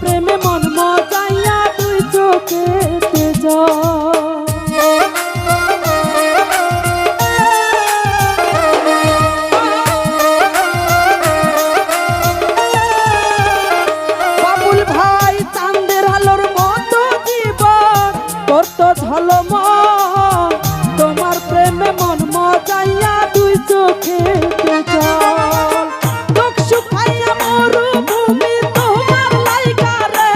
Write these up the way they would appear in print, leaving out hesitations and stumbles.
প্রেমে মন মজাইয়া দুই চোখেতে বাবুল ভাই চাঁদের আলোর মতো জীবন করতো ঝলমল, তোমার প্রেমে মন মজাইয়া দুই চোখেতে জল। চোখ শুকাইয়া মরুভূমি তোমার লাইগা রে,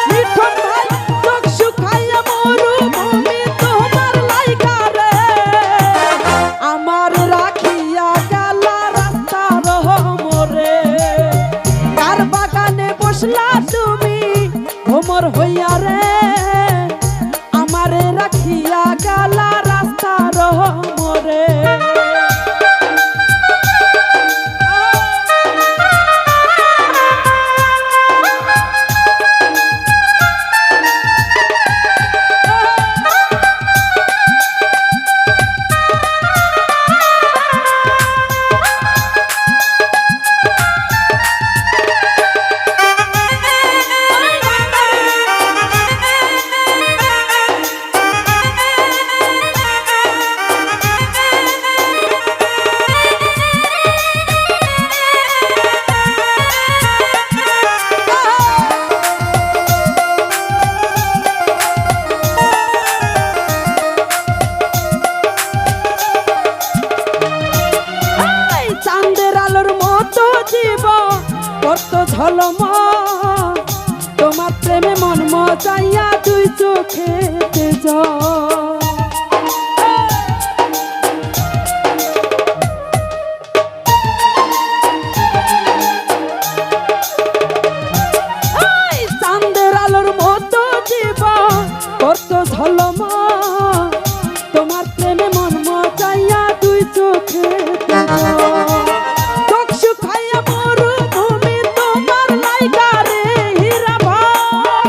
মিঠুন ভাই চোখ শুকাইয়া মরুভূমি তোমার লাইগা রে, আমার রাখিয়া গেলা রাস্তার মোরে, কার বাগানে বসলা তুমি ভ্রমর হইয়া রে, আমারে রাখিয়া গেলা রাস্তার মোরে। চাঁদের আলোর মতো জীবন করতো ঝলমল, তোমার প্রেমে মন মজাইয়া দুই চোখেতে জল। চাঁদের আলোর মতো জীবন করতো ঝলমল, তোমার প্রেমে মন মজাইয়া দুই চোখেতে জল। চোখ শুকাইয়া মরুভূমি তোমার লাইগা রে হীরা ভাই,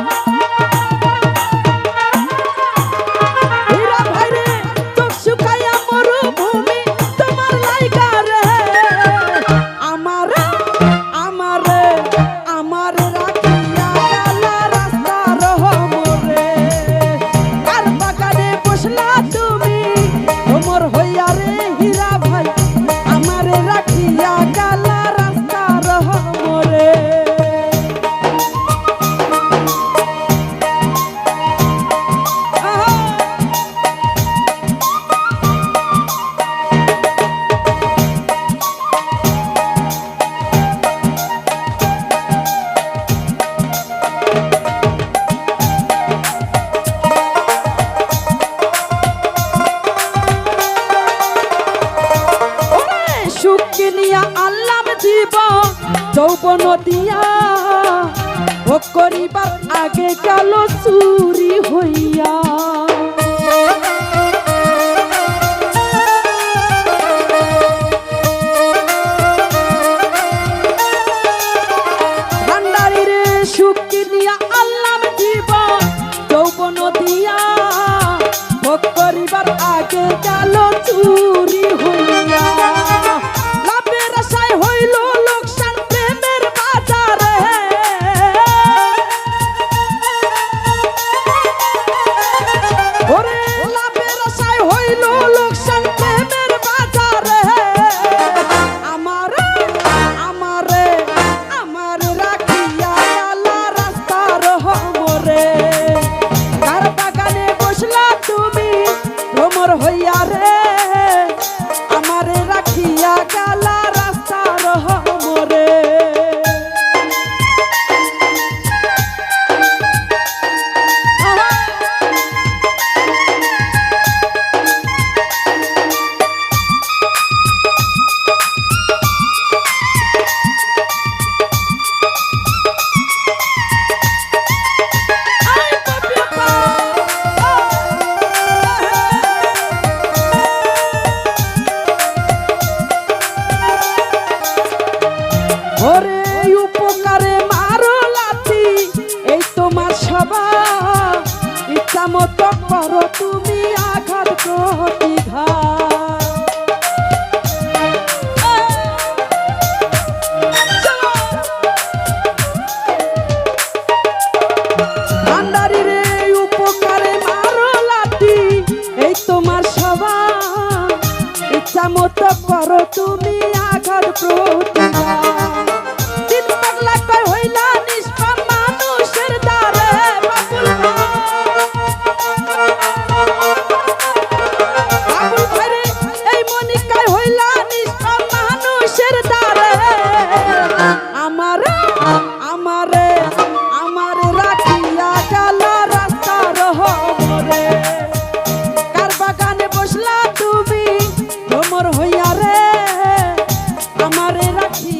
হীরা ভাই রে চোখ শুকাইয়া মরুভূমি তোমার লাইগা রে, আমারে আমারে আমারে রাখিয়া গেলা রাস্তার মোরে, কার বাগানে বসলা তুমি ভ্রমর হইয়া রে হীরা ভাই, আমারে রাখিয়া গেলা রাস্তার মোরে। সুখকে নিয়া আল্লাম জীবন যৌবন দিয়া, ভোগ করিবার আগে গেল চুরি হইয়া। ভান্ডারি রে সুখকে নিয়া আল্লাম জীবন যৌবন দিয়া, ভোগ করিবার আগে গেল চুরি হইয়া। লাভের আশায় হইল লোকসান প্রেমের বাজারে, ওরে লাভের আশায় হইল লোকসান প্রেমের বাজারে, আমারে আমারে আমারে রাখিয়া গেলা রাস্তার মোরে, কার বাগানে বসলা তুমি ভ্রমর হইয়া রে, আমারে রাখিয়া গেলা রাস্তার মোরে। ওরে উপকারে মারো লাথি, এই তোমার স্বভাব, ইচ্ছা মতো করো তুমি আঘাত প্রতিঘাত।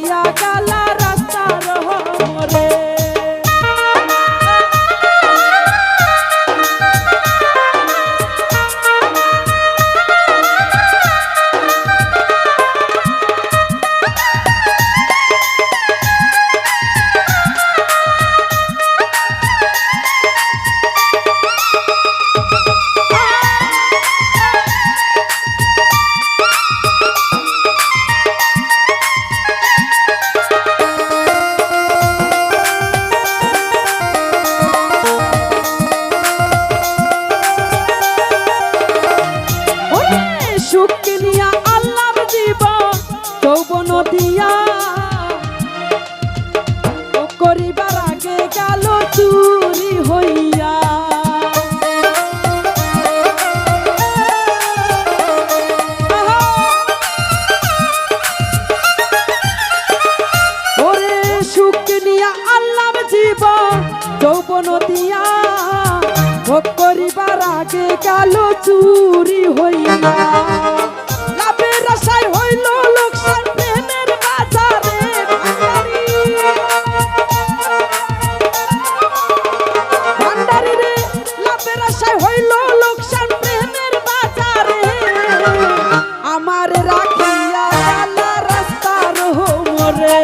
রাখিয়া গালা রাস্তার মোরে। যৌবন দিয়া করিবার আগে গেল চুরি হইয়া। ওরে সুখ নিয়া আল্লাহ জীবন যৌবন দিয়া ভোগ করিবার আগে গেল চুরি হইয়া। লাভের আশায় হইল লোকসান প্রেমের বাজারে ভান্ডারি রে। লাভের আশায় হইল লোকসান প্রেমের বাজারে আমার রাখিয়া গালা রাস্তার মোরে।